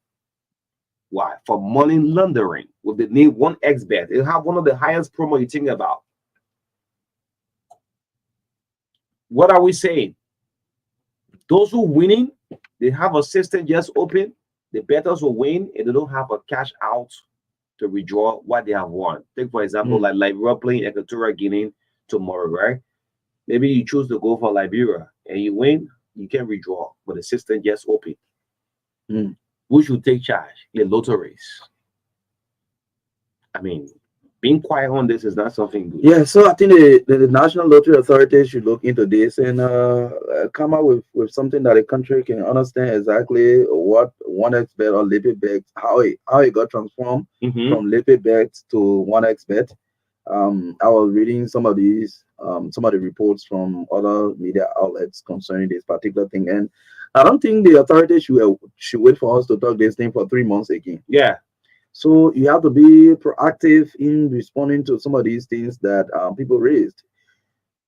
S2: Why? For money laundering with the name 1xBet. It have one of the highest promo you think about. What are we saying? Those who winning, they have a system just open. The bettors will win and they don't have a cash out to withdraw what they have won. Take for example, like Liberia playing Equatorial Guinea tomorrow, right? Maybe you choose to go for Liberia and you win, you can withdraw, but the system just open. Who should take charge? The lotteries. Being quiet on this is not something good.
S3: Yeah, so I think the National Lottery Authority should look into this and come up with something that the country can understand exactly what 1xBet or Lippy Bet, how it got transformed from Lippy Bet to 1xBet. I was reading some of the reports from other media outlets concerning this particular thing, and I don't think the authority should wait for us to talk this thing for 3 months again.
S2: Yeah.
S3: So you have to be proactive in responding to some of these things that people raised.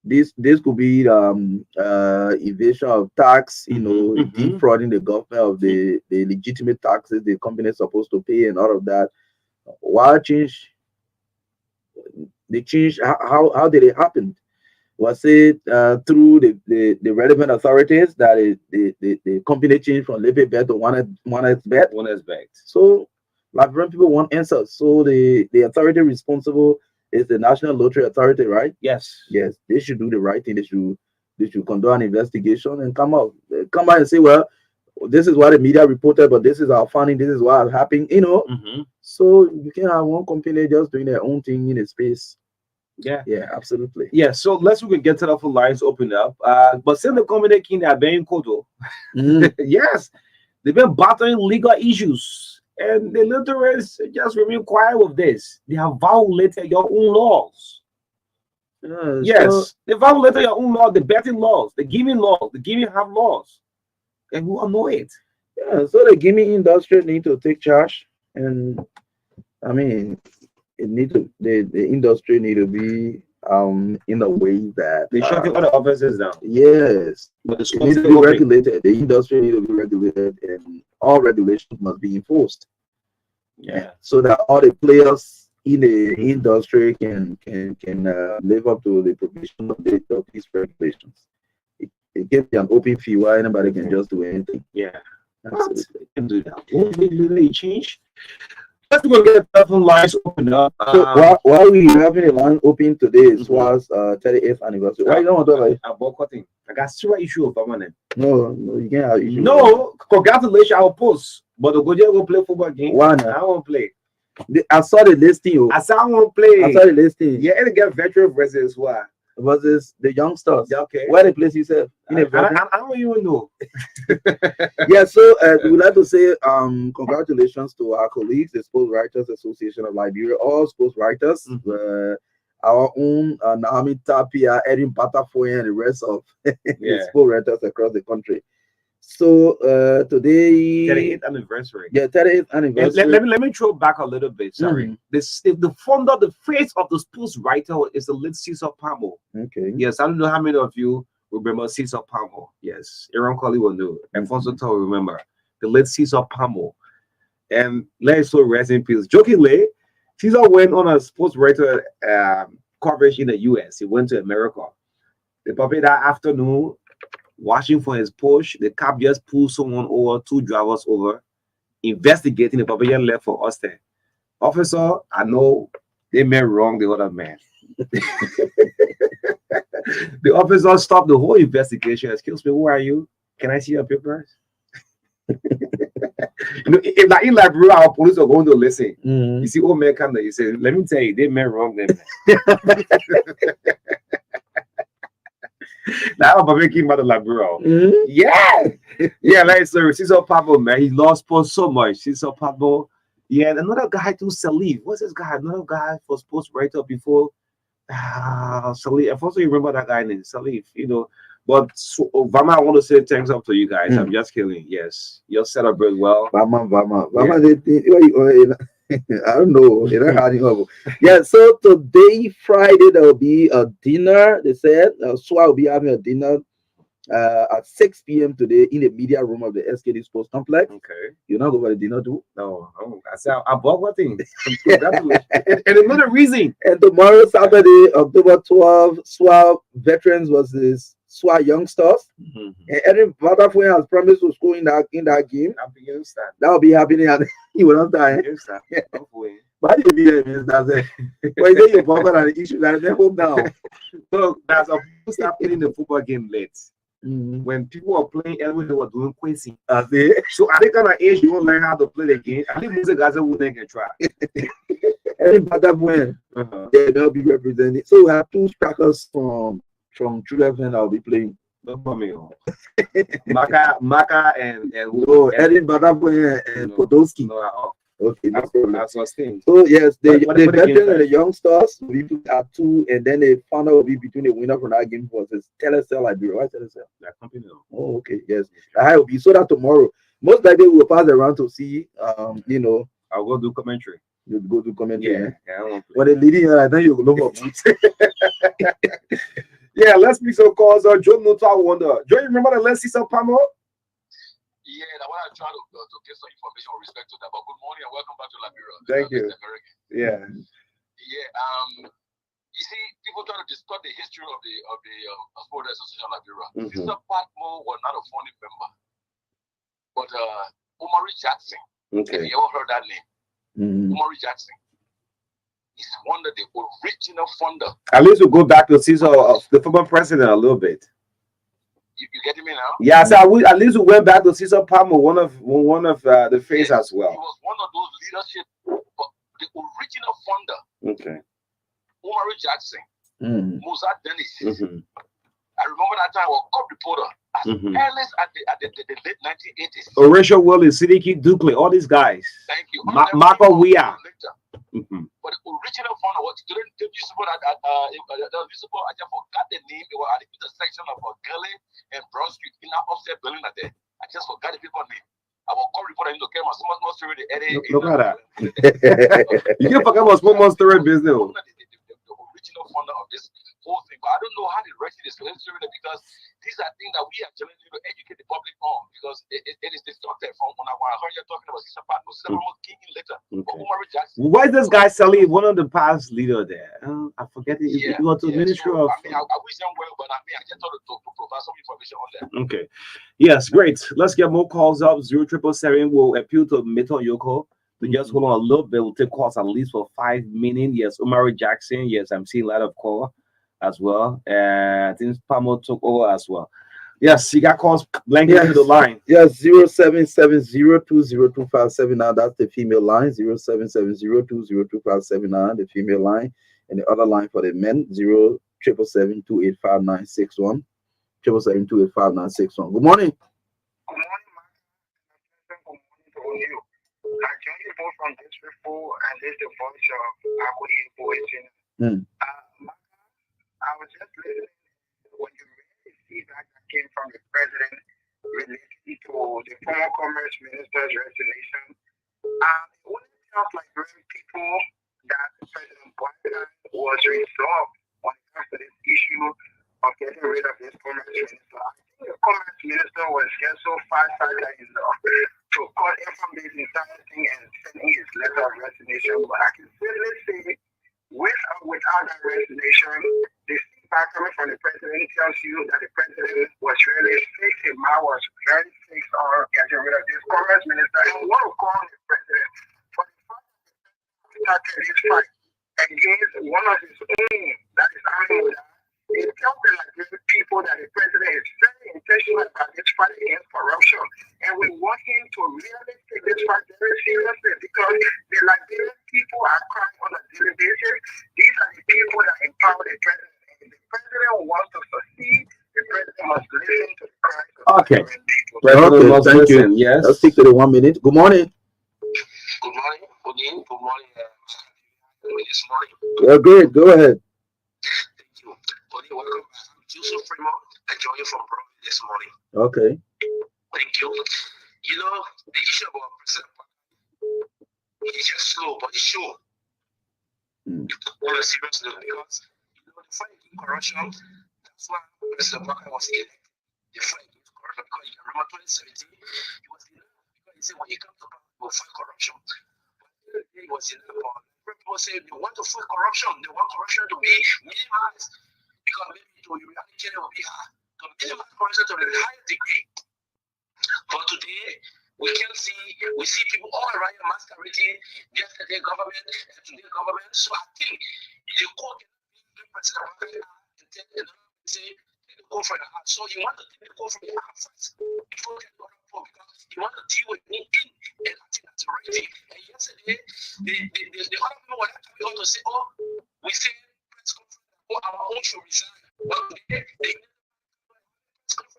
S3: This could be evasion of tax, defrauding the government of the legitimate taxes the company is supposed to pay and all of that. Why change? They changed. How did it happen? was it through the relevant authorities that the company changed from Lippy Bet to one X Bet.
S2: One is back.
S3: So Liberian people want answers. So the authority responsible is the National Lottery Authority, right?
S2: Yes.
S3: Yes, they should do the right thing. They should conduct an investigation and come out and say, well, this is what the media reported, but this is our finding. This is what happened. So you can have one company just doing their own thing in a space.
S2: Yeah.
S3: Yeah, absolutely.
S2: Yeah. So let's we can get to the phone lines open up. But since the company king that being Koto, yes, they've been battling legal issues. And the literates just remain quiet with this. They have violated your own laws. Yes,
S3: So,
S2: they violated your own law, the betting laws, the gaming laws, the gaming have laws. And we all know it.
S3: yeah, so the gaming industry need to take charge, and I mean, it need to the industry need to be in a way that
S2: They shut the other offices down.
S3: yes,
S2: But the
S3: it
S2: schools
S3: needs to
S2: still
S3: be
S2: open.
S3: regulated. The industry need to be regulated, and all regulations must be enforced.
S2: Yeah.
S3: So that all the players in the industry can live up to the provision of these regulations. It can be an open field where anybody can just do anything.
S2: Yeah. What?
S3: Absolutely.
S2: They can do that. Won't they change? Let's go get the telephone lines open up.
S3: So while we having a line open today, it
S2: Mhm.
S3: was 38th anniversary. Why you don't want to talk about it?
S2: I'm boycotting. I got serious issue of money.
S3: No, you can't have issue.
S2: No, congratulations, I'll post. But the Godia will play football game.
S3: Why
S2: I
S3: not?
S2: won't play.
S3: I saw the listing. Oh.
S2: I said I won't play.
S3: I saw the listing.
S2: Yeah, and get veteran versus what?
S3: Versus the youngsters.
S2: Yeah, okay.
S3: Where the place yourself? In a veteran?
S2: I don't even know.
S3: Yeah, so we would like to say congratulations to our colleagues, the Sports Writers Association of Liberia, all sports writers, our own Naomi Tapia, Erin Batafoy, and the rest of the sports writers across the country. So today
S2: 38th anniversary.
S3: Yeah, 38th anniversary.
S2: Let me throw back a little bit. Sorry. The founder, the face of the sports writer is the late Cesar Pamo.
S3: Okay.
S2: Yes, I don't know how many of you remember Cesar Pamo. Yes, Aaron Colley will know. And Fonso will remember the late Cesar Pamo. And let us so rest in peace. Jokingly, Cesar went on a sports writer coverage in the US. He went to America. The puppy that afternoon, watching for his push, the cop just pulled someone over, two drivers over, investigating. The puppy just left for us there. Officer, I know they made wrong the other man. The officer stopped the whole investigation. Excuse me, who are you? Can I see your papers? If like in Liberia, our police are going to listen. You see, old man come there, you say, let me tell you, they made wrong them. Now I'm came out of Liberia. Yeah, like so Cesar Pablo, man, he lost sports so much. Cesar Pablo, yeah, and another guy too, Salif. What's this guy? Another guy for sports writer before Salif. I also remember that guy named Salif, you know. But Vama, I want to say thanks up to you guys. I'm just kidding. Yes, you're celebrate well.
S3: Vama, I don't know. Yeah, so today, Friday, there will be a dinner. They said so I'll be having a dinner at 6 p.m. today in the media room of the SKD Sports Complex.
S2: Okay.
S3: You're not going to dinner too?
S2: No, I said I bought one thing. And another reason.
S3: And tomorrow, Saturday, October 12th, SWA Veterans versus SWA Youngsters. And Erin Butterfly has promised to score in that game. That will be happening. And you will not die. Why did you do that? Why is it your problem and the issue that they hope now?
S2: So that's a people start playing the football game late. When people are playing, everyone were doing quizzing. So at the kind of age you won't learn how to play the game. I think most guys wouldn't get try.
S3: Erin Butterfly, they'll be representing. So we have two strikers from children that will be playing.
S2: Don't call me on. Marka and
S3: Erin Butterfly and Podolski.
S2: No,
S3: okay, no problem.
S2: That's what's thing.
S3: So yes, the veteran and the youngsters will be at 2, and then the final will be between the winner from that game versus Telecel Liberia. Why Telecel?
S2: That company.
S3: Oh, okay, yes. I will be so that tomorrow. Most likely we'll pass around to see. You know,
S2: I'll go do commentary.
S3: You go do commentary.
S2: Yeah, I won't play.
S3: When the leading, I think you look for boots.
S2: Yeah, let's make some calls. Joe Noto Wonder. Joe, you remember the Let's See Some Pamo?
S4: Yeah, I want to try to get some information with respect to that. But good morning and welcome back to Liberia.
S2: Thank you. Yeah.
S4: Yeah. You see, people try to discuss the history of the Sport Association of Liberia.
S3: Mhm.
S4: Sister Patmo was not a founding member, but Omari Jackson.
S3: Okay.
S4: Have you ever heard that name?
S3: Mhm.
S4: Omari Jackson is one of the original founder.
S2: At least we'll go back to Caesar, the former president, a little bit.
S4: You getting me now?
S2: Yeah, so at least we went back to Caesar Palmer, one of the face
S4: Yes,
S2: as well.
S4: He was one of those leadership, but the original founder,
S2: Okay.
S4: Omari Jackson,
S3: Mhm.
S4: Mozart Dennis.
S2: Mm-hmm.
S4: I remember that time I was cop reporter as
S2: Mhm.
S4: early as the late 1980s.
S2: Horatio Willis, Sidiki Dukley, all these guys.
S4: Thank you.
S2: Marco Wea. Mm-hmm.
S4: But the original founder was during the municipal I just forgot the name. It was at the intersection of Gully and Broad Street in that upstairs building there. I just forgot the people's name. I was call reporter in the camera. So much story the area.
S2: Look at that. You can't forget about small monster business.
S4: The original founder of this whole thing, but I don't know how the rest of this history because these are things that we are challenging to educate the public on because it is distorted from when I heard you talking about Sister Pat, King later.
S2: Okay.
S4: Omari Jackson.
S2: Why is this guy selling one of the past leader there? I forget it.
S4: Yeah,
S2: He was to Ministry
S4: so,
S2: of.
S4: I mean, I wish them well, but I just thought to provide some information on that.
S2: Okay. Yes, great. Let's get more calls up. 0777 will appeal to Mito Yoko. To just hold on a little bit. We'll take calls at least for 5 minutes. Yes, Omari Jackson. Yes, I'm seeing a lot of call as well. I think Pamo took over as well. Yes, you got calls blanking into the line.
S3: Yes, 0770202579. That's the female line. 0770202579, the female line. And the other line for the men, 0777285961. 777285961. Good morning.
S5: Good morning, Mark. Good morning to all you. I join you both from District 4 and this is the voice of Akudi Boys. I was just listening when you read the feedback that came from the president related to the former commerce minister's resignation. It wouldn't sound like very people that President Biden was resolved when it comes to this issue of getting rid of this commerce minister. I think the commerce minister was just so far-sighted enough to cut him from this entire thing and sending his letter of resignation. But I can simply say, with or without that resignation, the feedback coming from the president tells you that the president was really fixed. His mouth was very fixed on getting rid of this commerce minister. And what will call the president for the fact that he started this fight against one of his own, that is Arnold. It tells the Liberian people that the president is very intentional about this fight against corruption. And we want him to really take this fight very seriously because the Liberian people are crying on a daily basis. These are the people that empower the president. And if the president wants to succeed, the president must listen to the cries of
S2: Okay.
S5: the people.
S3: Okay, thank you.
S2: Yes.
S3: Let's stick to the 1 minute. Good morning.
S4: Good morning, Odin. Good morning, this morning.
S3: Good. Go ahead.
S4: Thank you. Odin, welcome back. I'm Joseph Fremont. I join you from Brooklyn this morning.
S3: Okay.
S4: Thank you. You know, the issue about President Biden is just slow, but it's sure. On a serious note, because the fight against corruption, that's why President Biden was elected. The fight against corruption, because you can remember 2017, he was elected because he said when he comes to power, he will fight corruption. But he was elected, people say they want to fight corruption, they want corruption to be minimized, because maybe to eradicate it will be hard. To minimize corruption to the highest degree. But today, we see people all around masquerading yesterday government and today government. So I think the court can President Biden and tell them say take the court from the heart. So you want to take the court from the heart first before you go to court because you want to deal with anything and I think that's the right thing. And yesterday, the other people were not coming out to say, oh, we say press conference, oh, our own should resign. But today, they press conference.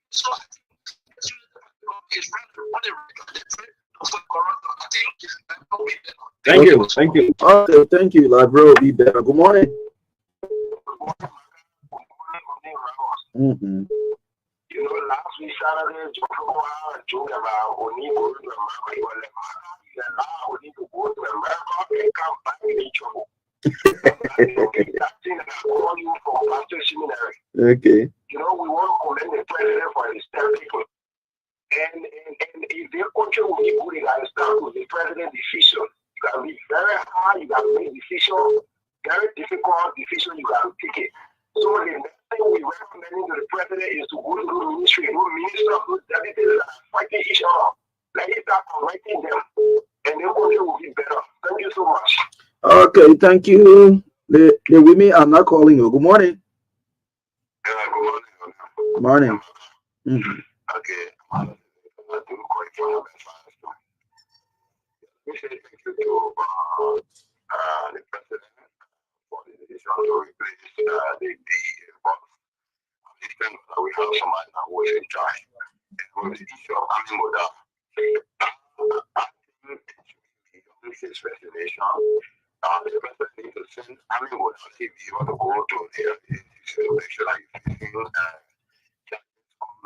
S4: So I think is
S2: Thank you. Thank you.
S3: Okay, thank you. Labro, be better. Good morning. Mm-hmm.
S5: You know, last week Saturday, joke about Oni going to America. You were like, Marka, you allow Oni to go to America and come back in trouble. That thing that I call you from Pastor Seminary.
S3: Okay.
S5: You know, we want to commend the president for his step people. And if their country will be good, it has start with the president's decision. can be very hard, you can make decisions, very difficult decision, you can take it. So the next thing we recommend to the president is to go to the ministry, no minister, no deputy that are fighting each other. Let it start correcting them, and the country will be better. Thank you so much.
S3: Okay, thank you. The women are not calling you. Good morning.
S5: Good morning.
S3: Morning.
S5: Okay. I do quite well. We say thank you to the president for the decision to replace the boss. We have somebody that was in charge. It was the issue of army model. I think it should be his resignation. The president needs to send army model if you want to go to the election like you feel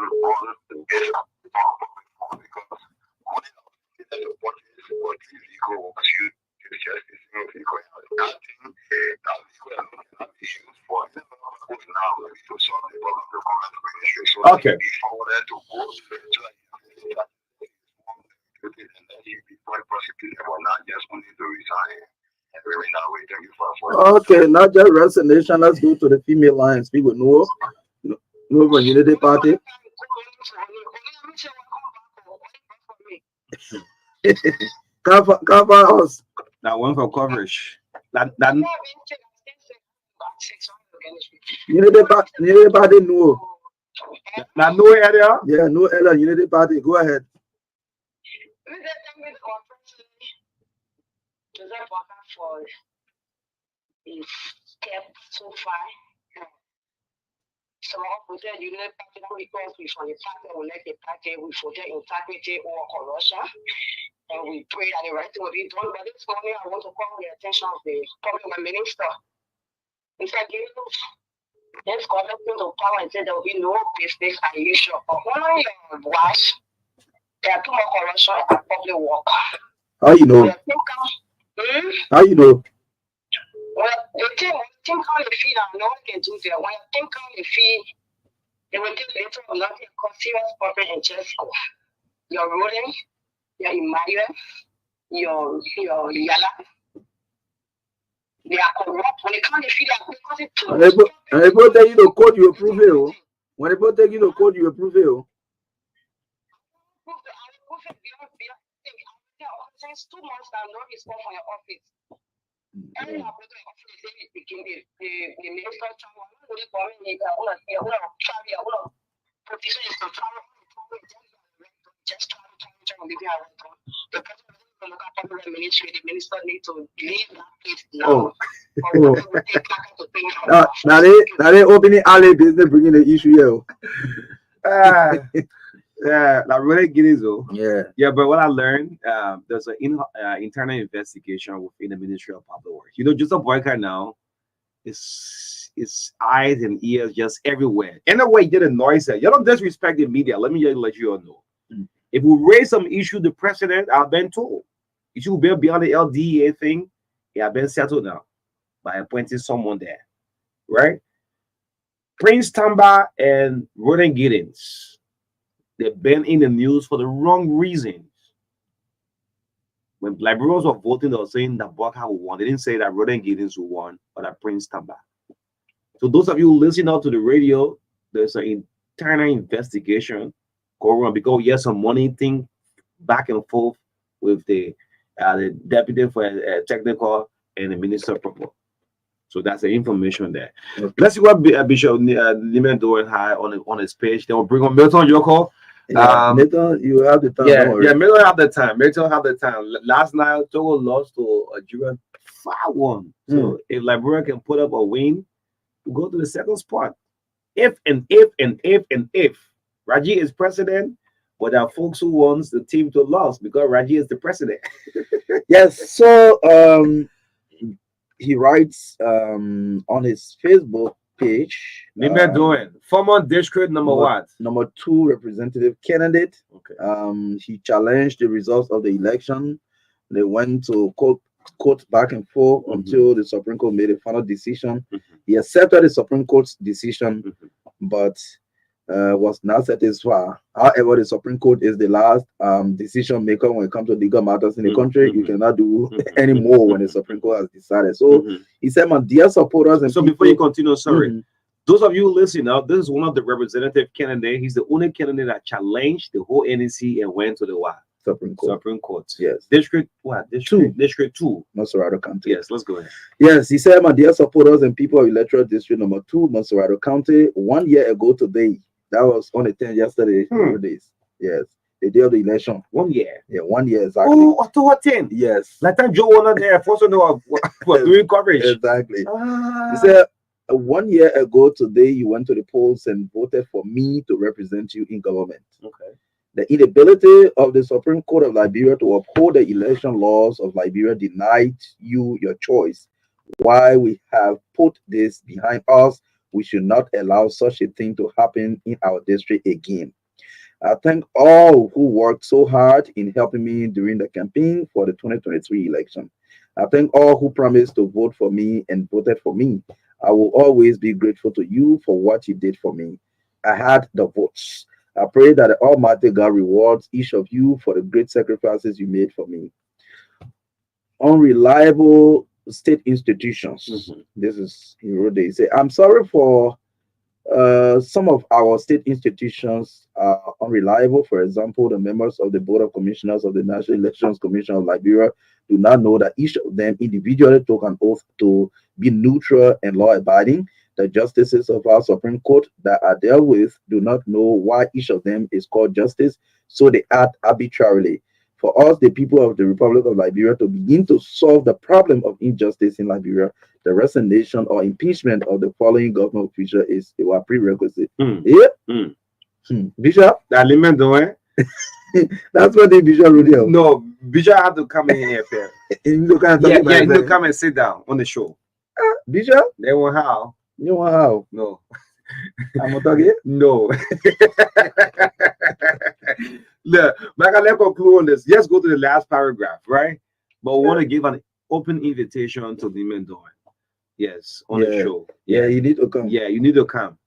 S5: on the base of the public because money is the purchase for three vehicle was used to just a single vehicle. That thing that vehicle alone cannot be used for now maybe to solve the problem of the government ministry. So
S2: Okay.
S5: be forwarded to go to and then he be prosecuted or not just only to resign. And we now wait thank you for
S3: Okay, not just resignation. Let's go to the female line. Speak with Noah. Noah Unity Party. Cover us.
S2: That one for coverage. That
S3: Unity Party, no.
S2: that no area.
S3: Yeah, no Ella, Unity Party. Go ahead.
S6: For his step so far. So we said you need because we from the party, we let the party, we forget integrity or corruption. And we pray that the right thing will be done. But this morning I want to call the attention of the public minister. He said, let's connect to power and say there will be no business as usual. But one of your wives, there are too much corruption at public work.
S3: How you know? How you know?
S6: Well, the thing how they feel and no one can do there. When you think how they feel, they will take later on nothing cause serious problem in just go. Your ruling, your Emmanuel, your Yala. They are corrupt. When they can't feel like because it's too much.
S3: And they both tell you the code you approve it. When they both take you the code you approve it.
S6: Since 2 months now, no response from your office. And I put the office begin the minister travel. They call me travel. Position is to travel. Just travel, leave your rental. The president will look at the ministry. The minister need to leave that place now.
S3: Now they opening alley business, bringing the issue here.
S2: Yeah, like really Guineas though.
S3: Yeah.
S2: But what I learned, there's an internal investigation within the Ministry of Public Works. You know, just a boycott now, it's eyes and ears just everywhere. Anyway, you get a noise. You don't disrespect the media. Let me just let you all know. If we raise some issue, the president, I've been told, it should be beyond the LDA thing. It has been settled now by appointing someone there, right? Prince Tamba and Roden Giddens. They've been in the news for the wrong reasons. When Liberians were voting, they were saying that Barker will won. They didn't say that Roden Giddens will won, but that Prince Tamba. So those of you who listen out to the radio, there's an internal investigation going on because yes, some money thing back and forth with the deputy for technical and the minister proper. So that's the information there. Okay. Let's see what Bishop Nimen doing high on his page. Then we'll bring on Milton Yoko.
S3: Milton, you have the time.
S2: Yeah, Milton have the time. Milton have the time. Last night, Togo lost to Algeria 5-1. So if Liberia can put up a win, we go to the second spot. If Raji is president, but there are folks who wants the team to lose because Raji is the president.
S3: Yes. So he writes on his Facebook page.
S2: Doing former district number
S3: 2 representative candidate.
S2: Okay.
S3: He challenged the results of the election. They went to court back and forth until the Supreme Court made a final decision. He accepted the Supreme Court's decision, but was not satisfied. However, the Supreme Court is the last decision maker when it comes to legal matters in the country. You cannot do any more when the Supreme Court has decided. So he said, my dear supporters and
S2: so
S3: people,
S2: before you continue, sorry. Those of you listening now, this is one of the representative candidates. He's the only candidate that challenged the whole NEC and went to the what?
S3: Supreme Court.
S2: Supreme Court.
S3: Yes.
S2: District what? District 2.
S3: Monserrato County.
S2: Yes, let's go ahead.
S3: Yes, he said, my dear supporters and people of electoral district number 2, Monserrato County, 1 year ago today, that was on the 10th yesterday, 4 days. Yes. The day of the election.
S2: 1 year.
S3: Yeah, 1 year exactly.
S2: Oh, October 10.
S3: Yes.
S2: Like that Joe Warner there, first know for doing coverage.
S3: Exactly. He said, 1 year ago today, you went to the polls and voted for me to represent you in government.
S2: Okay.
S3: The inability of the Supreme Court of Liberia to uphold the election laws of Liberia denied you your choice. Why we have put this behind us, we should not allow such a thing to happen in our district again. I thank all who worked so hard in helping me during the campaign for the 2023 election. I thank all who promised to vote for me and voted for me. I will always be grateful to you for what you did for me. I had the votes. I pray that the Almighty God rewards each of you for the great sacrifices you made for me. Unreliable state institutions. This is they say, I'm sorry for some of our state institutions are unreliable. For example, the members of the Board of Commissioners of the National Elections Commission of Liberia do not know that each of them individually took an oath to be neutral and law-abiding. The justices of our Supreme Court that are dealt with do not know why each of them is called justice, so they act arbitrarily. For us, the people of the Republic of Liberia, to begin to solve the problem of injustice in Liberia, the resignation or impeachment of the following government official is a prerequisite. Bishop?
S2: That limit doing.
S3: That's what the Bishop wrote here.
S2: No, Bishop had to come in here.
S3: You look at
S2: he need to come and sit down on the show.
S3: Bishop?
S2: They want how?
S3: You want how?
S2: No.
S3: I'm gonna talk here?
S2: No. Look, let's conclude on this. Let's go to the last paragraph, right? But we want to give an open invitation to the men doing. Yes, on the show.
S3: Yeah, you need to come.
S2: Yeah, you need to come.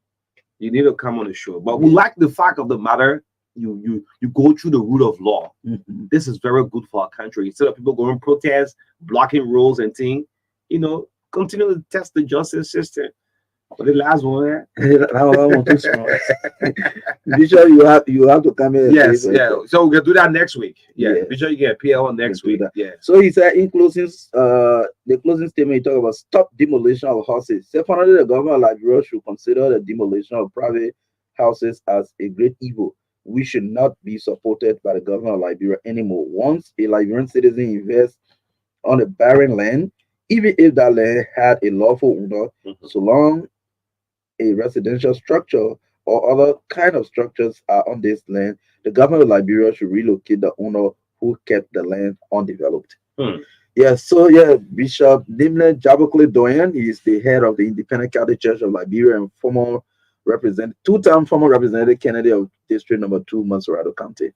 S2: You need to come on the show. But we like the fact of the matter. You go through the rule of law. This is very good for our country. Instead of people going protest, blocking rules and things, continue to test the justice system. For the last one,
S3: Bishop, you have to come here.
S2: Yes, yeah. So we're gonna do that next week. Yeah, Bishop, you get PL next week. Yeah.
S3: So he said in closing, the closing statement, he talked about stop demolition of houses. Secondly, the government of Liberia should consider the demolition of private houses as a great evil. We should not be supported by the government of Liberia anymore. Once a Liberian citizen invests on a barren land, even if that land had a lawful owner, so long a residential structure or other kind of structures are on this land, the government of Liberia should relocate the owner who kept the land undeveloped. Bishop Nimle Jabokle Doyen, he is the head of the Independent Catholic Church of Liberia and two-time former representative candidate of District Number 2, Monserrato County.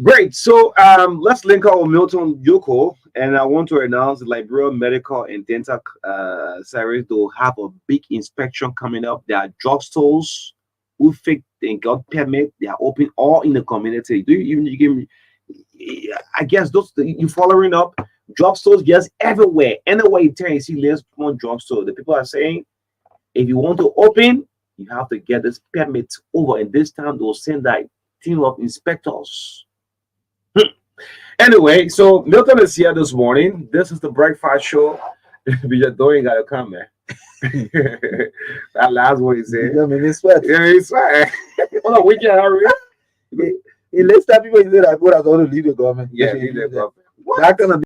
S2: Great. So let's link up with Milton Yoko, and I want to announce the Liberia Medical and Dental Service to have a big inspection coming up. There are drugstores who fake and got permit. They are open all in the community. You give me? I guess you following up drugstores just everywhere. Anywhere you turn, you see less one drugstore. The people are saying, if you want to open, you have to get this permit over, and this time they'll send that team of inspectors. Anyway, so Milton is here this morning. This is the breakfast show. We just don't gotta come, man. That last one he said.
S3: You made me sweat.
S2: Yeah, he sweat. Hold on, we can hurry.
S3: Let's start people say that people are going to leave the government.
S2: Yeah, leave the government.
S3: That kind of